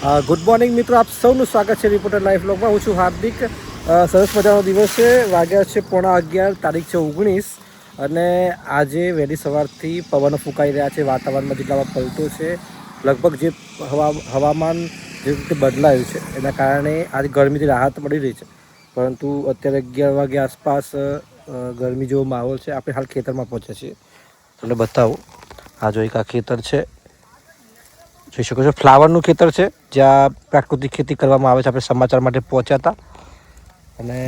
Good morning મિત્રો, આપ સૌનું સ્વાગત છે રિપોર્ટર લાઈફ વ્લોગમાં. હું છું હાર્દિક. સરસ મજાનો દિવસ છે. વાગ્યા છે 11:15, તારીખ છે 19 અને આજે વહેલી સવારથી પવનો ફૂંકાઈ રહ્યા છે. વાતાવરણમાં જેટલામાં પલટો છે, લગભગ જે હવામાન જે રીતે બદલાયું છે એના કારણે આજે ગરમીથી રાહત મળી રહી છે. પરંતુ અત્યારે 11 વાગ્યા આસપાસ ગરમી જેવો માહોલ છે. આપણે હાલ ખેતરમાં પહોંચ્યા છીએ. તમને બતાવું. આ જો એક આ ખેતર છે, જોઈ શકો છો. ફ્લાવરનું ખેતર છે જ્યાં પ્રાકૃતિક ખેતી કરવામાં આવે છે. આપણે સમાચાર માટે પહોંચ્યા હતા અને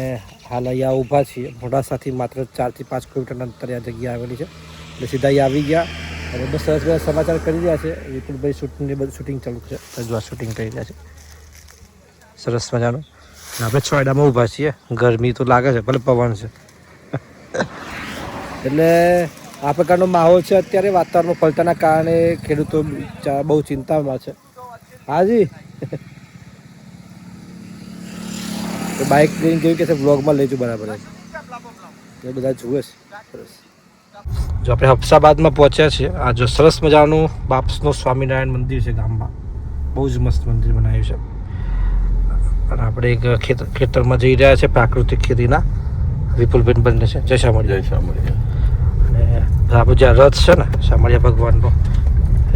હાલ અહીંયા ઊભા છીએ. મોડાસાથી માત્ર 4 થી 5 કિલોમીટરના અંતરે આ જગ્યા આવેલી છે. એટલે સીધા અહીંયા આવી ગયા અને બસ સરસ બધા સમાચાર કરી રહ્યા છે. વિપુલભાઈ શૂટિંગને બધું શૂટિંગ ચાલુ છે. જો આ શૂટિંગ કરી રહ્યા છે સરસ મજાનું. આપણે છોયડામાં ઊભા છીએ. ગરમી તો લાગે છે, ભલે પવન છે. એટલે આ પ્રકારનો માહોલ છે અત્યારે. વાતાવરણમાં પલટાના કારણે ખેડૂતો બહુ ચિંતામાં છે. હાજી તો બાઇક લઈને જોયું કે વ્લોગમાં લેજો બરાબર એ બધા જુએ છે. સરસ. જો આપણે હફસાબાદમાં પહોંચ્યા છીએ. આ જો સરસ મજાનું બાપસનું સ્વામિનારાયણ મંદિર છે ગામમાં. બહુ જ મસ્ત મંદિર બનાવ્યું છે. અને આપણે એક ખેતરમાં જઈ રહ્યા છે પ્રાકૃતિક ખેતીના. વિપુલભાઈ બંને છે. જય શામળિયા. જય શામળિયા. અને આપણું જ્યાં રથ છે ને શામળિયા ભગવાનનો,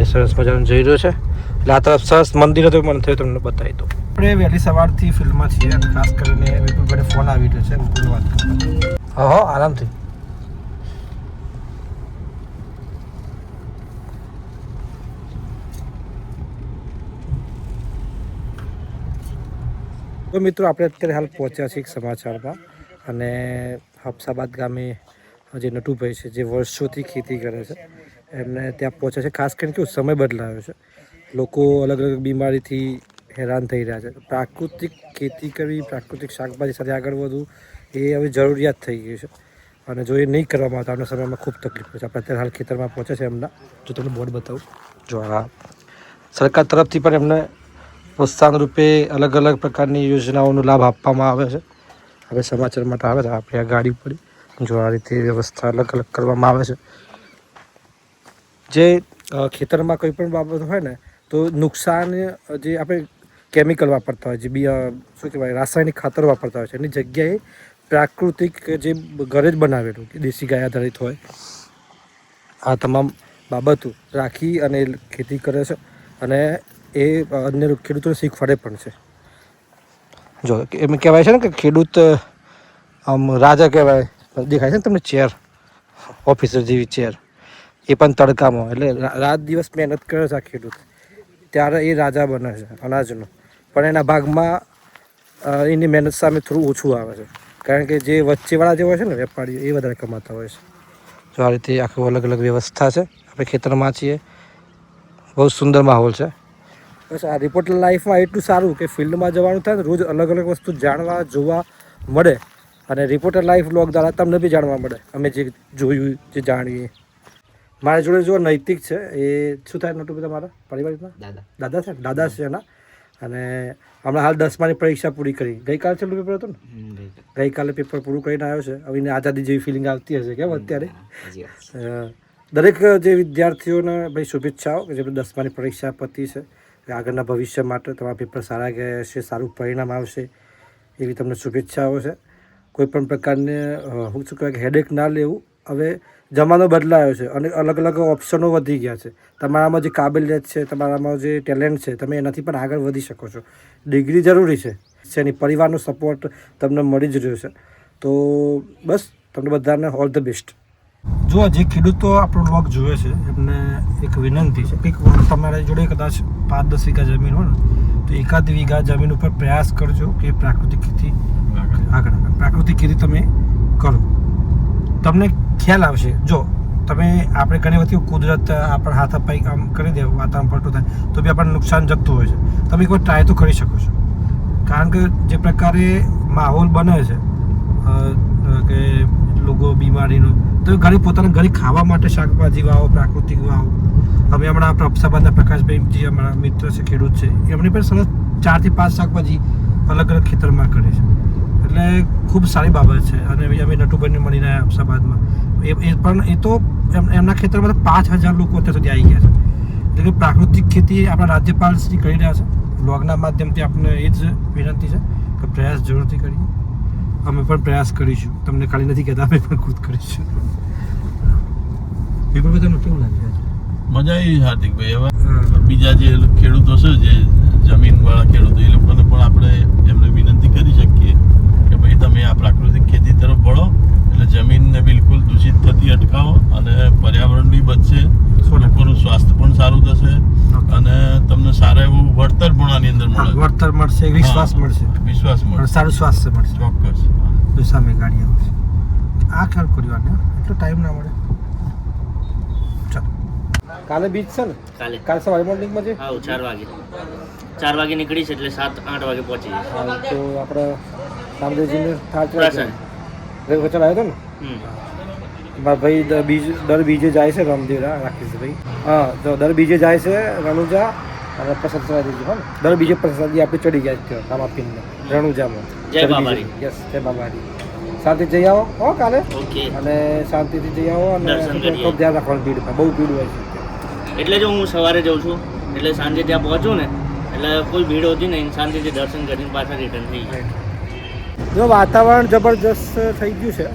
એ સરસ મજાનું જઈ રહ્યો છે. એટલે આ તરફ સરસ મંદિર હતું, મને થયું તમને બતાવી દઉં. આપણે વહેલી સવારથી ફિલ્ડમાં છીએ અને ખાસ કરીને વિપુલભાઈને ફોન આવી રહ્યો છે. વિપુલ વાત કરો. હા આરામથી. તો મિત્રો આપણે અત્યારે હાલ પહોંચ્યા છીએ એક સમાચારમાં. અને હફસાબાદ ગામે જે નટુભાઈ છે, જે વર્ષોથી ખેતી કરે છે, એમને ત્યાં પહોંચ્યા છે. ખાસ કરીને કેવું સમય બદલાયો છે. લોકો અલગ અલગ બીમારીથી હેરાન થઈ રહ્યા છે. પ્રાકૃતિક ખેતી કરવી, પ્રાકૃતિક શાકભાજી સાથે આગળ વધવું એ હવે જરૂરિયાત થઈ ગઈ છે. અને જો એ નહીં કરવામાં આવતા આવનારા સમયમાં ખૂબ તકલીફ પડશે. આપણે અત્યારે હાલ ખેતરમાં પહોંચ્યા છે એમના. જો તમને બોર્ડ બતાવું. જો આ સરકાર તરફથી પણ એમને પ્રોત્સાહન રૂપે અલગ અલગ પ્રકારની યોજનાઓનો લાભ આપવામાં આવે છે. હવે સમાચાર માટે આવે છે. આપણે આ ગાડી પડી, જો આ રીતે વ્યવસ્થા અલગ અલગ કરવામાં આવે છે. જે ખેતરમાં કોઈ પણ બાબત હોય ને તો નુકસાન જે આપણે કેમિકલ વાપરતા હોય, જે શું કહેવાય રાસાયણિક ખાતર વાપરતા હોય છે, એની જગ્યાએ પ્રાકૃતિક જે ઘરે જ બનાવેલું કે દેશી ગાય આધારિત હોય, આ તમામ બાબતો રાખી અને ખેતી કરે છે. અને એ અન્ય ખેડૂતોને શીખવાડે પણ છે. જો એમ કહેવાય છે ને કે ખેડૂત આમ રાજા કહેવાય. દેખાય છે ને તમને ચેર, ઓફિસર જેવી ચેર, એ પણ તડકામાં. એટલે રાત દિવસ મહેનત કરે છે આ ખેડૂત, ત્યારે એ રાજા બને છે અનાજનો. પણ એના ભાગમાં એની મહેનત સામે થોડું ઓછું આવે છે, કારણ કે જે વચ્ચેવાળા જે હોય છે ને વેપારીઓ, એ વધારે કમાતા હોય છે. તો આ રીતે આખું અલગ અલગ વ્યવસ્થા છે. આપણે ખેતરમાં છીએ. બહુ સુંદર માહોલ છે. બસ આ રિપોર્ટર લાઈફમાં એટલું સારું કે ફિલ્ડમાં જવાનું થાય ને રોજ અલગ અલગ વસ્તુ જાણવા જોવા મળે. અને રિપોર્ટર લાઈફ વ્લોગ દ્વારા તમને બી જાણવા મળે. અમે જે જોયું, જે જાણીએ. મારા જોડે જો નૈતિક છે, એ શું થાય નટુ બધા મારા પરિવારમાં દાદા છે. દાદા છે એના. અને હમણાં હાલ 10માની પરીક્ષા પૂરી કરી. ગઈકાલે છેલ્લું પેપર હતું ને, ગઈકાલે પેપર પૂરું કરીને આવ્યો છે. હવે એને આઝાદી જેવી ફિલિંગ આવતી હશે કેમ અત્યારે. દરેક જે વિદ્યાર્થીઓને ભાઈ શુભેચ્છાઓ કે જે 10માની પરીક્ષા પતી છે. આગળના ભવિષ્ય માટે તમારા પેપર સારા ગયા છે, સારું પરિણામ આવશે એવી તમને શુભેચ્છાઓ છે. કોઈ પણ પ્રકારને શું કહેવાય કે હેડેક ના લેવું. હવે જમાનો બદલાયો છે અને અલગ અલગ ઓપ્શનો વધી ગયા છે. તમારામાં જે કાબેલિયત છે, તમારામાં જે ટેલેન્ટ છે, તમે એનાથી પણ આગળ વધી શકો છો. ડિગ્રી જરૂરી છે, એની પરિવારનો સપોર્ટ તમને મળી જ રહ્યો છે. તો બસ તમને બધાને ઓલ ધ બેસ્ટ. જો જે ખેડૂતો આપણો વ્લોગ જોવે છે એમને એક વિનંતી છે કે તમારા જોડે કદાચ 5-10 વીઘા જમીન હોય ને તો 1 વીઘા જમીન ઉપર પ્રયાસ કરજો કે પ્રાકૃતિક ખેતી પ્રાકૃતિક ખેતી તમે કરો. તમને ખ્યાલ આવશે. જો તમે આપણે ઘણી વખત કુદરત આપણા હાથ અપાઈ કામ કરી દે, વાતાવરણ પલટું થાય તો બી આપણને નુકસાન જતું હોય છે. તમે એકવાર ટ્રાય તો કરી શકો છો. કારણ કે જે પ્રકારે માહોલ બને છે કે લોકો બીમારીનો, તો ઘરે પોતાના ઘરે ખાવા માટે શાકભાજી વાવો, પ્રાકૃતિક વાવો. હવે હમણાં આપણે હફસાબાદના પ્રકાશભાઈ જે અમારા મિત્ર છે, ખેડૂત છે, એમની પણ સરસ 4 થી 5 શાકભાજી અલગ અલગ ખેતરમાં કરે છે. એટલે ખૂબ સારી બાબત છે. અને અમે નટુભાઈને મળીને આવ્યા હફસાબાદમાં. એ તો એમના ખેતરમાં 5000 લોકો અત્યાર સુધી આવી ગયા છે. એટલે કે પ્રાકૃતિક ખેતી આપણા રાજ્યપાલ શ્રી કરી રહ્યા છે. બ્લોગના માધ્યમથી આપણે એ જ વિનંતી છે કે પ્રયાસ જરૂરથી કરીએ. અમે પણ પ્રયાસ કરીશું, તમને ખાલી નથી કહેતા, અમે પણ ખુદ કરીશું. પેપર બધાનું કેવું લાગે? મજા આવી હાર્દિકભાઈ. હવે બીજા જે ખેડૂતો છે, જે જમીનવાળા ખેડૂતો, એ લોકોને પણ આપણે એમને વિનંતી કરી શકીએ કે ભાઈ તમે આ પ્રાકૃતિક ખેતી તરફ વળો, એટલે જમીનને બિલકુલ દૂષિત થતી અટકાવો અને પર્યાવરણ બી બચશે, લોકોનું સ્વાસ્થ્ય પણ સારું થશે અને તમને સારા એવું વળતર પણ આની અંદર મળે. વળતર મળશે, વિશ્વાસ મળશે, સારું સ્વાસ્થ્ય મળશે. ચોક્કસ. તો સામે ગાડી આવશે. આ ખ્યાલ કર્યો ને એટલો ટાઈમ ના મળે. ચાલો, કાલે બીચ છે ને? કાલે સવારે મોર્નિંગમાં છે. હા, 4 વાગે નીકળી છે એટલે 7-8 વાગે પહોંચી જઈશું. તો આપણે રામદેવજીને થાળ ચડાવ્યો હતો ને. મારા ભાઈ દર બીજે જાય છે, રામદેવ રાકેશભાઈ. હા, તો દર બીજે જાય છે રણુજા અને પ્રસાદ ચડાવી દીધું. હા, દર બીજે પ્રસાદી આપણે ચડી ગયા છે રામાપીરને રણુજામાં. જય બાબારી. યસ, જય બાબારી. શાંતિ જઈ આવો હો કાલે. ઓકે. અને શાંતિથી જઈ આવો અને ખૂબ ધ્યાન રાખવાનું, ભીડમાં બહુ ભીડ હોય છે. એટલે જો હું સવારે જઉં છું એટલે સાંજે ત્યાં પહોંચું ને એટલે કોઈ ભીડ હોતી નહીં, શાંતિથી દર્શન કરીને પાછા રિટર્ન થઈ જાય. જો વાતાવરણ જબરજસ્ત થઈ ગયું છે,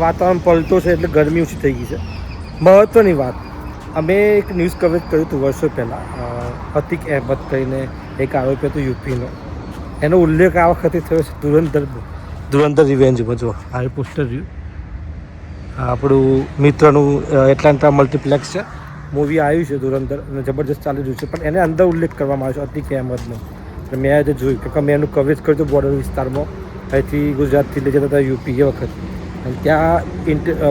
વાતાવરણ પલટો છે એટલે ગરમી ઓછી થઈ ગઈ છે. મહત્ત્વની વાત, અમે એક ન્યૂઝ કવરેજ કર્યું હતું વર્ષો પહેલાં. અતિક અહેમદ કરીને એક આરોપી હતો યુપીનો, એનો ઉલ્લેખ આ વખતે થયો છે ધુરંધર રિવેન્જમાં. જો આ પોસ્ટર રહ્યું, આપણું મિત્રનું એટલાન્ટા મલ્ટીપ્લેક્સ છે, મૂવી આવ્યું છે ધુરંધર અને જબરજસ્ત ચાલી રહ્યું છે, પણ એને અંદર ઉલ્લેખ કરવામાં આવ્યો છે અતિક અહેમદનો. એટલે મેં આજે જોયું કે મેં એનું કવરેજ કર્યું હતું બોર્ડર વિસ્તારમાં, અહીંથી ગુજરાતથી લઈ જતા હતા યુપી એ વખત, અને ત્યાં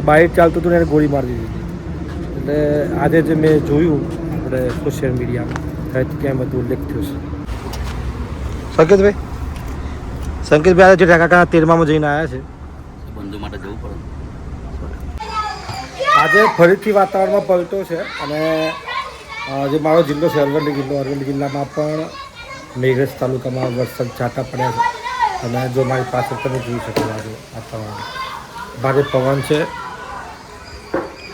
બાઇક ચાલતું હતું ને એને ગોળી મારી દીધી. એટલે આજે જે મેં જોયું આપણે સોશિયલ મીડિયામાં, અતિક અહેમદ ઉલ્લેખ થયો છે. સંકેતભાઈ આજે ઢાકાના 13માં જઈને આવ્યા છે. બંધુ માટે જવું પડે. આજે ફરીથી વાતાવરણમાં પલટો છે અને જે મારો જિલ્લો છે અરવલ્લી જિલ્લામાં પણ મેઘરજ તાલુકામાં વરસાદ છાંટા પડ્યા છે. અને જો મારી પાછળ તમે જોઈ શકો આજે વાતાવરણ ભારે પવન છે,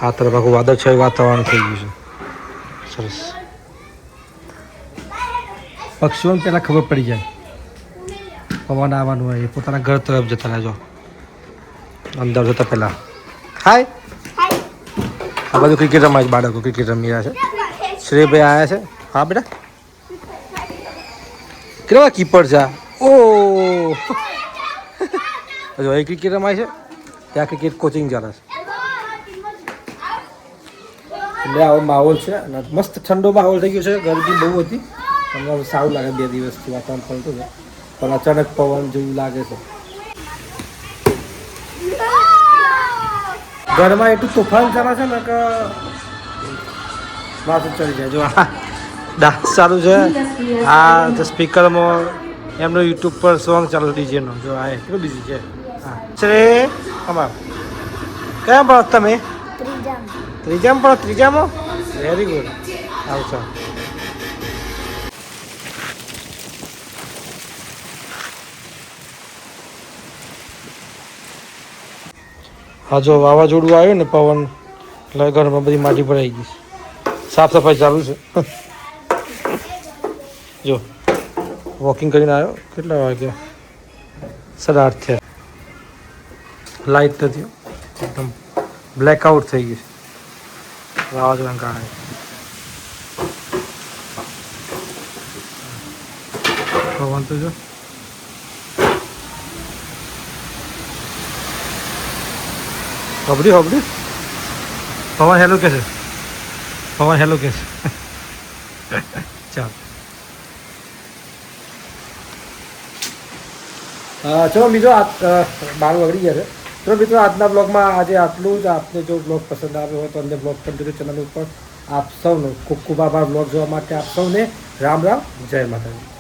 આ તરફ આખું વાદળછાયું વાતાવરણ થઈ ગયું છે. સરસ. પક્ષીઓને પહેલાં ખબર પડી જાય પવન આવવાનું હોય, એ પોતાના ઘર તરફ જતા રહેજો અંદર જતા પહેલાં. હાય, આ બધું ક્રિકેટ રમાય છે, બાળકો ક્રિકેટ રમી રહ્યા છે. શ્રેયભાઈ આવ્યા છે. હા બેટા, કેવા કીપર છે. ઓ હજુ અહીં ક્રિકેટ રમાય છે, ત્યાં ક્રિકેટ કોચિંગ ચાલે છે. એટલે આવો માહોલ છે અને મસ્ત ઠંડો માહોલ થઈ ગયો છે. ગરમી બહુ હતી, તમને સારું લાગે 2 દિવસથી વાતાવરણ પલટું છે, પણ અચાનક પવન જેવું લાગે છે. ઘરમાં એટલું તોફાન ચાલે છે ને કે માથું ચડી જાય. જો ડાન્સ ચાલુ છે, આ સ્પીકરમાં એમનો યુટ્યુબ પર સોંગ ચાલુ ડીજેનો. જો આ એટલું બીજી છે. હા, શ્રેય અમાર કયા ભણો તમે? ત્રીજામાં. Very good. આવશો. હા, જો વાવાઝોડું આવ્યું ને પવન, એટલે ઘરમાં બધી માટી ભરાઈ ગઈ. સાફ સફાઈ ચાલુ છે. જો વોકિંગ કરીને આવ્યો, કેટલા વાગ્યા? 8:30 થયા. લાઇટ નથી, એકદમ બ્લેકઆઉટ થઈ ગયું છે વાવાઝોડાના કારણે. પવન તો જો હબડી પવન હેલો કે છે. ચાલો ચલો મિત્રો, 12 વગડી ગયા છે. ચલો મિત્રો, આજના બ્લોગમાં આજે આટલું જ. આપને જો બ્લોગ પસંદ આવ્યો હોય તો અમને બ્લોગ કન્ટિન્યુ ચેનલ ઉપર આપ સૌનો ખૂબ ખૂબ આભાર. બ્લોગ જોવા માટે આપ સૌને રામ રામ, જય માતાજી.